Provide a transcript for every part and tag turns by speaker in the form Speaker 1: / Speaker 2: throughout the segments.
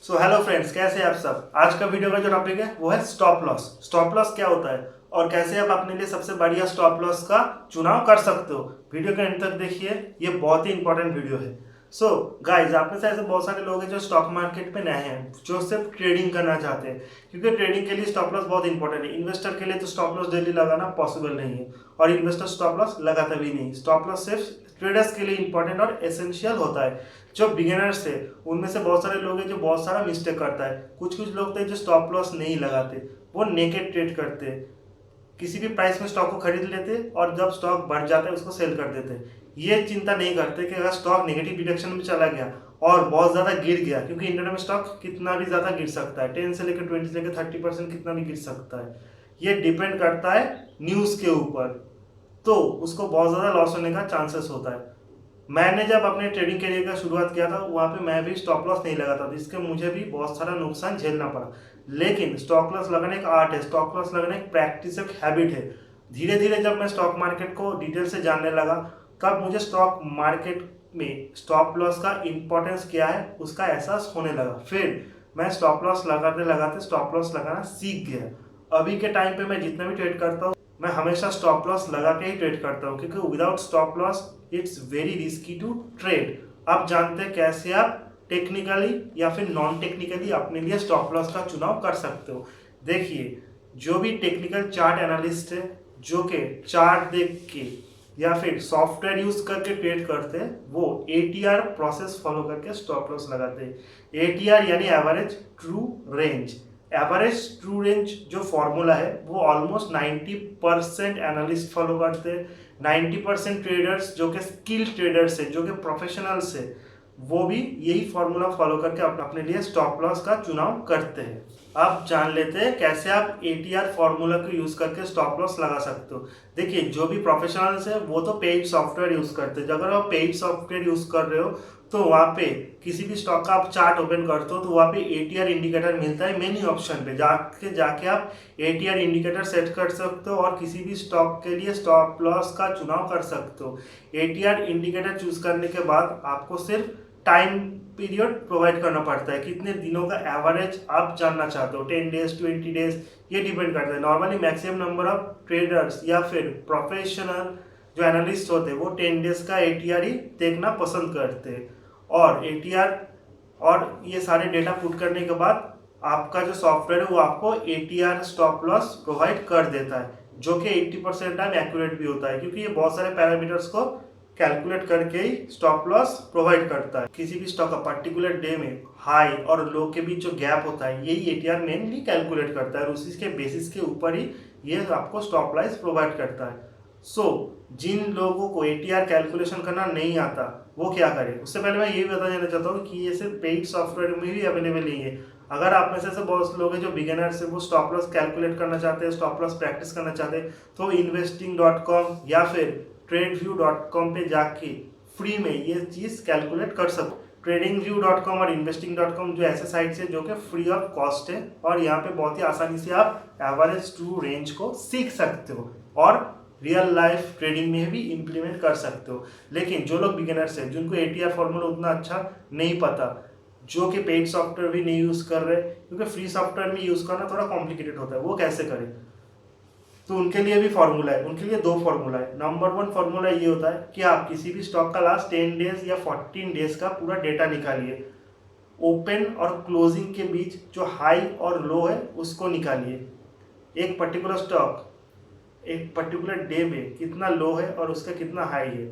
Speaker 1: Hello friends, कैसे हैं आप सब। आज का वीडियो का जो टॉपिक है वो है स्टॉप लॉस। स्टॉप लॉस क्या होता है और कैसे आप अपने लिए सबसे बढ़िया स्टॉप लॉस का चुनाव कर सकते हो। वीडियो के अंत तक देखिए, ये बहुत ही इंपॉर्टेंट वीडियो है। गाइज, आप में से ऐसे बहुत सारे लोग हैं जो स्टॉक मार्केट पे नए हैं, जो सिर्फ ट्रेडिंग करना चाहते हैं, क्योंकि ट्रेडिंग के लिए स्टॉप लॉस बहुत इंपॉर्टेंट है। इन्वेस्टर के लिए तो स्टॉप लॉस डेली लगाना पॉसिबल नहीं है और इन्वेस्टर स्टॉप लॉस लगाता भी नहीं। स्टॉप लॉस सिर्फ ट्रेडर्स के लिए इंपॉर्टेंट और एसेंशियल होता है। जो बिगिनर्स थे उनमें से बहुत सारे लोग हैं जो बहुत सारा मिस्टेक करता है। कुछ कुछ लोग थे जो स्टॉप लॉस नहीं लगाते, वो नेकेड ट्रेड करते, किसी भी प्राइस में स्टॉक को खरीद लेते और जब स्टॉक बढ़ जाता है उसको सेल कर देते। ये चिंता नहीं करते कि अगर स्टॉक नेगेटिव डिरेक्शन में चला गया और बहुत ज़्यादा गिर गया, क्योंकि इंडिया में स्टॉक कितना भी ज़्यादा गिर सकता है, 10 से लेकर 20 से लेकर 30% कितना भी गिर सकता है। ये डिपेंड करता है न्यूज़ के ऊपर, तो उसको बहुत ज़्यादा लॉस होने का चांसेस होता है। मैंने जब अपने ट्रेडिंग करियर का शुरुआत किया था, वहाँ पे मैं भी स्टॉप लॉस नहीं लगाता था, जिसके मुझे भी बहुत सारा नुकसान झेलना पड़ा। लेकिन स्टॉप लॉस लगाने एक आर्ट है, स्टॉप लॉस लगाने एक प्रैक्टिस, एक हैबिट है। धीरे धीरे जब मैं स्टॉक मार्केट को डिटेल से जानने लगा, तब मुझे स्टॉक मार्केट में स्टॉप लॉस का इम्पोर्टेंस क्या है उसका एहसास होने लगा। फिर मैं स्टॉप लॉस लगाते लगाते स्टॉप लॉस लगाना सीख गया। अभी के टाइम पे मैं जितना भी ट्रेड करता हूँ, मैं हमेशा स्टॉप लॉस लगा के ही ट्रेड करता हूँ, क्योंकि without stop loss it's very risky to trade. आप जानते हैं कैसे आप टेक्निकली या फिर नॉन टेक्निकली अपने लिए स्टॉप लॉस का चुनाव कर सकते हो। देखिए, जो भी टेक्निकल चार्ट एनालिस्ट है, जो कि चार्ट देख के या फिर सॉफ्टवेयर यूज करके ट्रेड करते हैं, वो एटीआर प्रोसेस फॉलो करके स्टॉप लॉस लगाते हैं। एटीआर यानी average true range. Average true range जो फॉर्मूला है वो ऑलमोस्ट 90% एनालिस्ट फॉलो करते हैं। 90% ट्रेडर्स जो कि स्किल ट्रेडर्स है, जो कि प्रोफेशनल्स है, वो भी यही फॉर्मूला फॉलो करके अपने लिए स्टॉप लॉस का चुनाव करते हैं। अब जान लेते हैं कैसे आप एटीआर फॉर्मूला को यूज करके स्टॉप लॉस लगा सकते हो। देखिए, जो भी प्रोफेशनल्स है वो तो पेड सॉफ्टवेयर यूज करते हैं। अगर आप पेड सॉफ्टवेयर यूज कर रहे हो तो वहाँ पे किसी भी स्टॉक का आप चार्ट ओपन करते हो तो वहाँ पे एटीआर इंडिकेटर मिलता है। मेन्यू ऑप्शन पे जाके आप एटीआर इंडिकेटर सेट कर सकते हो और किसी भी स्टॉक के लिए स्टॉप लॉस का चुनाव कर सकते हो। एटीआर इंडिकेटर चूज करने के बाद आपको सिर्फ टाइम पीरियड प्रोवाइड करना पड़ता है, कितने दिनों का एवरेज आप जानना चाहते हो, 10 डेज 20 डेज, ये डिपेंड करता है। Normally maximum number of traders या फिर प्रोफेशनल जो एनालिस्ट होते हैं वो 10 डेज का एटीआर ही देखना पसंद करते हैं। और एटीआर और ये सारे डेटा पुट करने के बाद आपका जो सॉफ्टवेयर है वो आपको एटीआर स्टॉप लॉस प्रोवाइड कर देता है, जो कि 80% टाइम एक्यूरेट भी होता है, क्योंकि ये बहुत सारे पैरामीटर्स को कैलकुलेट करके ही स्टॉप लॉस प्रोवाइड करता है। किसी भी स्टॉक का पर्टिकुलर डे में हाई और लो के बीच जो गैप होता है, यही एटीआर मेनली कैलकुलेट करता है और उसी के बेसिस के ऊपर ही ये आपको स्टॉप लॉस प्रोवाइड करता है। जिन लोगों को एटीआर कैलकुलेशन करना नहीं आता वो क्या करें, उससे पहले मैं ये भी बता देना चाहता हूँ कि ये सिर्फ पेड सॉफ्टवेयर में भी अवेलेबल नहीं है। अगर आप में से ऐसे बहुत लोग हैं जो बिगिनर्स है, वो स्टॉप लॉस कैलकुलेट करना चाहते हैं, स्टॉप लॉस प्रैक्टिस करना चाहते हैं, तो investing.com या फिर tradeview.com पे जाके फ्री में ये चीज़ कैलकुलेट कर सकते। tradingview.com और investing.com जो ऐसे साइट्स है जो कि फ्री ऑफ कॉस्ट है और यहाँ पे बहुत ही आसानी से आप एवरेज ट्रू रेंज को सीख सकते हो और रियल लाइफ ट्रेडिंग में भी इम्प्लीमेंट कर सकते हो। लेकिन जो लोग बिगिनर्स हैं, जिनको एटीआर फॉर्मूला उतना अच्छा नहीं पता, जो कि पेड सॉफ्टवेयर भी नहीं यूज़ कर रहे, क्योंकि फ्री सॉफ्टवेयर में यूज़ करना थोड़ा कॉम्प्लिकेटेड होता है, वो कैसे करें, तो उनके लिए भी फॉर्मूला है। उनके लिए दो फॉर्मूला है। नंबर 1 फॉर्मूला ये होता है कि आप किसी भी स्टॉक का लास्ट 10 डेज या 14 डेज का पूरा डेटा निकालिए। ओपन और क्लोजिंग के बीच जो हाई और लो है उसको निकालिए। एक पर्टिकुलर स्टॉक एक पर्टिकुलर डे में कितना लो है और उसका कितना हाई है,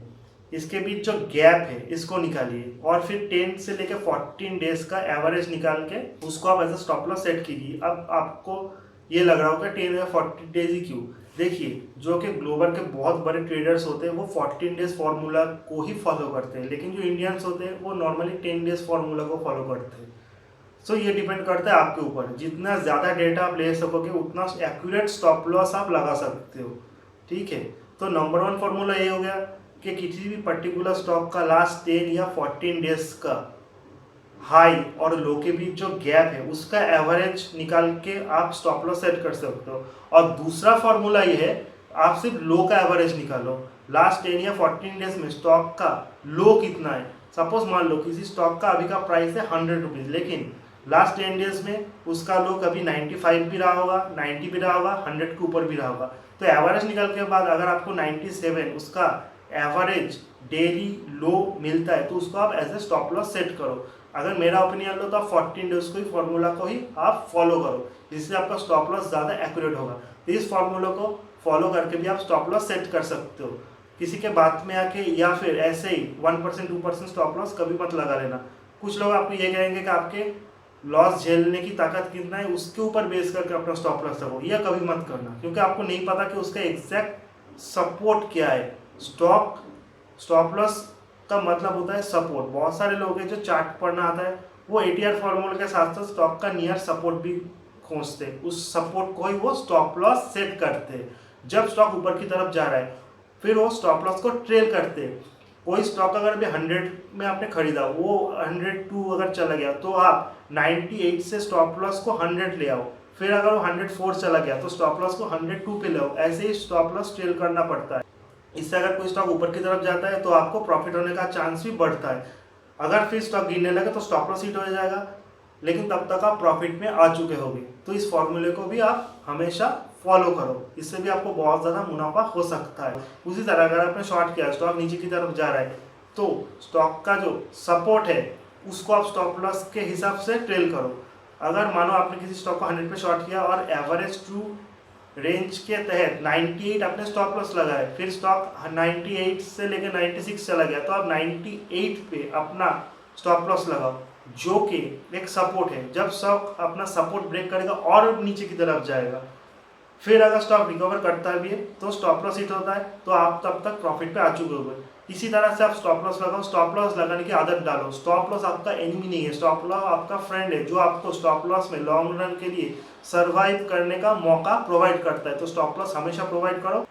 Speaker 1: इसके बीच जो गैप है इसको निकालिए और फिर 10 से लेकर 14 डेज का एवरेज निकाल के उसको आप as a stop loss set कीजिए। अब आपको ये लग रहा होगा 10 या 14 डेज ही क्यों। देखिए, जो कि ग्लोबल के बहुत बड़े ट्रेडर्स होते हैं वो 14 डेज फार्मूला को ही फॉलो करते हैं, लेकिन जो इंडियंस होते हैं वो नॉर्मली 10 डेज फार्मूला को फॉलो करते हैं। ये डिपेंड करता है आपके ऊपर, जितना ज़्यादा डेटा आप ले सकोगे उतना एक्यूरेट स्टॉप लॉस आप लगा सकते हो। ठीक है, तो नंबर 1 फार्मूला ये हो गया कि किसी भी पर्टिकुलर स्टॉक का लास्ट 10 या 14 डेज का हाई और लो के बीच जो गैप है उसका एवरेज निकाल के आप स्टॉप लॉस सेट कर सकते हो। और दूसरा फार्मूला ये है, आप सिर्फ लो का एवरेज निकालो। लास्ट 10 या 14 डेज में स्टॉक का लो कितना है। सपोज मान लो किसी स्टॉक का अभी का प्राइस है 100 रुपीज़, लेकिन लास्ट 10 डेज में उसका लो कभी 95 भी रहा होगा, 90 भी रहा होगा, 100 के ऊपर भी रहा होगा। तो एवरेज निकल के बाद अगर आपको 97 उसका एवरेज डेली लो मिलता है तो उसको आप as a stop loss set करो। अगर मेरा ओपिनियन लो तो आप 14 डेज को ही फॉर्मूला को ही आप फॉलो करो, जिससे आपका स्टॉप लॉस ज़्यादा एक्यूरेट होगा। तो इस फॉर्मूला को फॉलो करके भी आप स्टॉप लॉस सेट कर सकते हो। किसी के बात में आके या फिर ऐसे ही 1% 2% स्टॉप लॉस कभी मत लगा लेना। कुछ लोग आपको ये कहेंगे कि आपके लॉस झेलने की ताकत कितना है उसके ऊपर बेस करके अपना स्टॉप लॉस रखो, यह कभी मत करना, क्योंकि आपको नहीं पता कि उसका एग्जैक्ट सपोर्ट क्या है। स्टॉप लॉस का मतलब होता है सपोर्ट। बहुत सारे लोग हैं जो चार्ट पढ़ना आता है वो ATR फॉर्मूले के साथ साथ स्टॉक का नियर सपोर्ट भी खोजते हैं, उस सपोर्ट को ही वो स्टॉप लॉस सेट करते हैं। जब स्टॉक ऊपर की तरफ जा रहा है फिर वो स्टॉप लॉस को ट्रेल करते हैं। कोई स्टॉक अगर अभी 100 में आपने खरीदा, वो 102 अगर चला गया तो आप 98 से स्टॉप लॉस को 100 ले आओ, फिर अगर वो 104 चला गया तो स्टॉप लॉस को 102 पे ले आओ। ऐसे ही स्टॉप लॉस ट्रेल करना पड़ता है। इससे अगर कोई स्टॉक ऊपर की तरफ जाता है तो आपको प्रॉफिट होने का चांस भी बढ़ता है। अगर फिर स्टॉक गिरने लगे तो स्टॉप लॉस हिट हो जाएगा, लेकिन तब तक आप प्रॉफिट में आ चुके होंगे। तो इस फॉर्मूले को भी आप हमेशा फॉलो करो, इससे भी आपको बहुत ज़्यादा मुनाफा हो सकता है। उसी तरह अगर आपने शॉर्ट किया, स्टॉक नीचे की तरफ जा रहा है तो स्टॉक का जो सपोर्ट है उसको आप स्टॉप लॉस के हिसाब से ट्रेल करो। अगर मानो आपने किसी स्टॉक को 100 पे शॉर्ट किया और एवरेज टू रेंज के तहत 98 आपने स्टॉप लॉस लगाया, फिर स्टॉक 98 से लेकर 96 चला गया तो आप 98 पे अपना स्टॉप लॉस लगाओ, जो कि एक सपोर्ट है। जब स्टॉक अपना सपोर्ट ब्रेक करेगा और नीचे की तरफ जाएगा, फिर अगर स्टॉक रिकवर करता भी है तो स्टॉप लॉस हिट होता है, तो आप तब तक प्रॉफिट पे आ चुके होंगे। इसी तरह से आप स्टॉप लॉस लगाओ, स्टॉप लॉस लगाने की आदत डालो। स्टॉप लॉस आपका एनिमी नहीं है, स्टॉप लॉस आपका फ्रेंड है, जो आपको स्टॉप लॉस में लॉन्ग रन के लिए सर्वाइव करने का मौका प्रोवाइड करता है। तो स्टॉप लॉस हमेशा प्रोवाइड करो।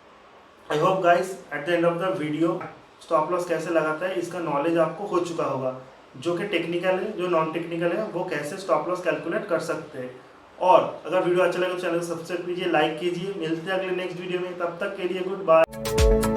Speaker 1: I hope guys at the end of the video stop loss कैसे लगाता है इसका नॉलेज आपको हो चुका होगा, जो कि टेक्निकल है, जो नॉन टेक्निकल है वो कैसे स्टॉप लॉस कैलकुलेट कर सकते हैं। और अगर वीडियो अच्छा लगे तो चैनल को सब्सक्राइब कीजिए, लाइक कीजिए। मिलते हैं अगले नेक्स्ट वीडियो में, तब तक के लिए गुड बाय।